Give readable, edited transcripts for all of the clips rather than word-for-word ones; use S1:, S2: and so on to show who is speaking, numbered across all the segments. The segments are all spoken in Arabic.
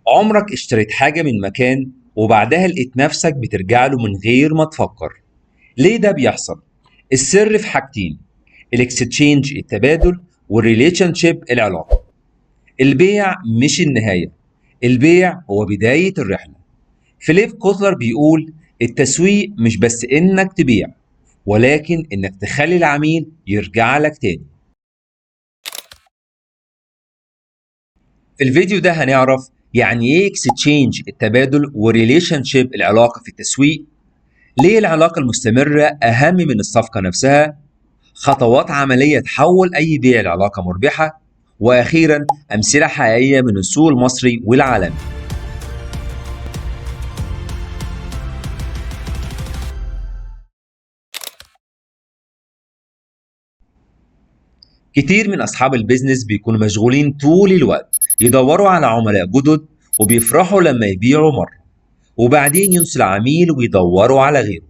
S1: عمرك اشتريت حاجة من مكان وبعدها لقيت نفسك بترجع له من غير ما تفكر؟ ليه ده بيحصل؟ السر في حاجتين: الاكستشينج التبادل، والريليشن شيب العلاقة. البيع مش النهاية، البيع هو بداية الرحلة. فيليب كوتلر بيقول: التسويق مش بس انك تبيع، ولكن انك تخلي العميل يرجع لك تاني. في الفيديو ده هنعرف يعني ايه اكستشينج التبادل وريليشن شيب العلاقة في التسويق، ليه العلاقة المستمرة أهم من الصفقة نفسها، خطوات عملية تحول أي بيع لعلاقة مربحة، وأخيرا أمثلة حقيقية من السوق المصري والعالمي. كتير من أصحاب البيزنس بيكونوا مشغولين طول الوقت يدوروا على عملاء جدد، وبيفرحوا لما يبيعوا مرة وبعدين ينسوا العميل ويدوروا على غيره.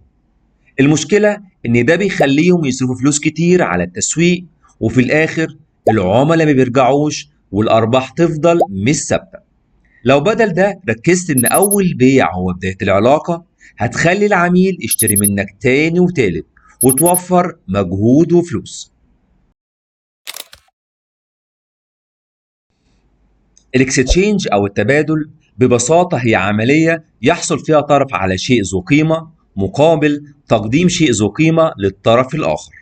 S1: المشكلة إن ده بيخليهم يصرفوا فلوس كتير على التسويق، وفي الآخر العملاء ما بيرجعوش والأرباح تفضل مش ثابتة. لو بدل ده ركزت إن أول بيع هو بداية العلاقة، هتخلي العميل يشتري منك تاني وتالت، وتوفر مجهود وفلوس. الاكستشينج أو التبادل ببساطة هي عملية يحصل فيها طرف على شيء ذو قيمة مقابل تقديم شيء ذو قيمة للطرف الآخر.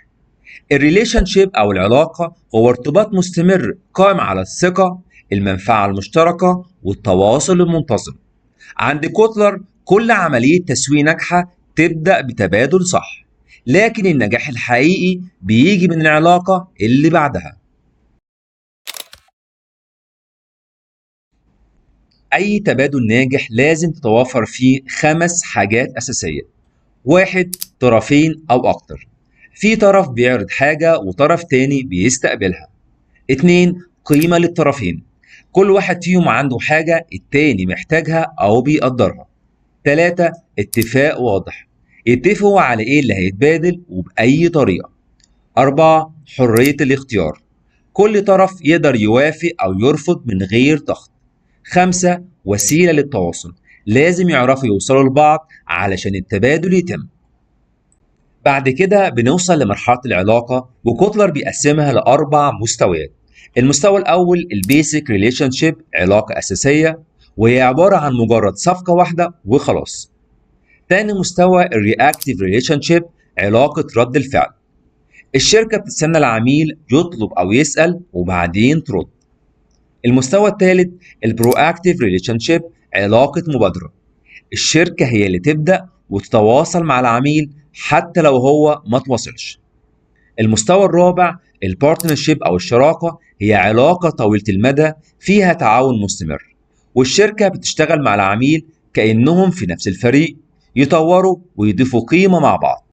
S1: الريليشن شيب أو العلاقة هو ارتباط مستمر قائم على الثقة، المنفعة المشتركة، والتواصل المنتظم. عند كوتلر كل عملية تسويق ناجحة تبدأ بتبادل صح، لكن النجاح الحقيقي بيجي من العلاقة اللي بعدها. أي تبادل ناجح لازم تتوافر فيه 5 حاجات أساسية: 1. طرفين أو أكتر، في طرف بيعرض حاجة وطرف تاني بيستقبلها. 2. قيمة للطرفين، كل واحد فيهم عنده حاجة التاني محتاجها أو بيقدرها. 3. اتفاق واضح، يتفقوا على إيه اللي هيتبادل وبأي طريقة. 4. حرية الاختيار، كل طرف يقدر يوافق أو يرفض من غير ضغط. 5. وسيلة للتواصل، لازم يعرفوا يوصلوا لبعض علشان التبادل يتم. بعد كده بنوصل لمرحلة العلاقة، وكوتلر بيقسمها لأربع مستويات. المستوى الأول البيسك ريليشن شيب، علاقة أساسية وهي عبارة عن مجرد صفقة واحدة وخلاص. تاني مستوى الرياكتيف ريليشن شيب، علاقة رد الفعل، الشركة بتستنى العميل يطلب أو يسأل وبعدين ترد. المستوى الثالث البرو اكتيف ريليشن شيب، علاقة مبادرة، الشركة هي اللي تبدأ وتتواصل مع العميل حتى لو هو ما تواصلش. المستوى الرابع البارتنرشيب أو الشراكة، هي علاقة طويلة المدى فيها تعاون مستمر، والشركة بتشتغل مع العميل كأنهم في نفس الفريق، يطوروا ويضيفوا قيمة مع بعض.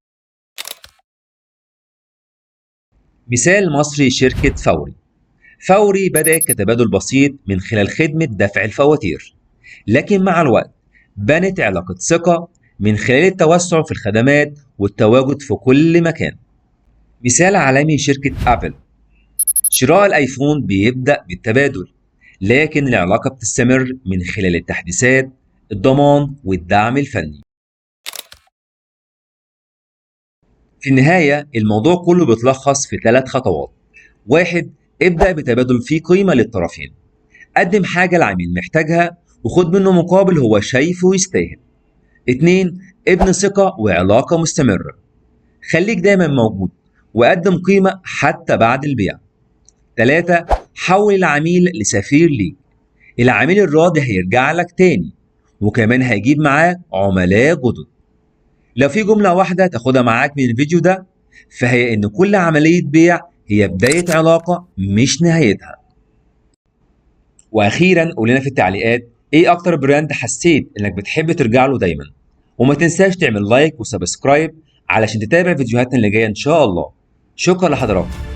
S1: مثال مصري شركة فوري. فوري بدأت كتبادل بسيط من خلال خدمة دفع الفواتير، لكن مع الوقت بنت علاقة ثقة من خلال التوسع في الخدمات والتواجد في كل مكان. مثال عالمي شركة أبل، شراء الآيفون بيبدأ بالتبادل، لكن العلاقة بتستمر من خلال التحديثات، الضمان، والدعم الفني. في النهاية الموضوع كله بيتلخص في 3 خطوات. 1. ابدأ بتبادل فيه قيمة للطرفين، قدم حاجة العميل محتاجها وخد منه مقابل هو شايفه يستاهل. 2. ابني ثقة وعلاقة مستمرة، خليك دايما موجود وقدم قيمة حتى بعد البيع. 3. حول العميل لسفير ليك، العميل الراضي هيرجع لك تاني وكمان هيجيب معاه عملاء جدد. لو في جملة واحدة تاخدها معاك من الفيديو ده، فهي إن كل عملية بيع هي بداية علاقة مش نهايتها. وأخيرا قول لنا في التعليقات إيه أكتر براند حسيت إنك بتحب ترجع له دايما، وما تنساش تعمل لايك وسبسكرايب علشان تتابع فيديوهاتنا اللي جاية إن شاء الله. شكرا لحضراتكم.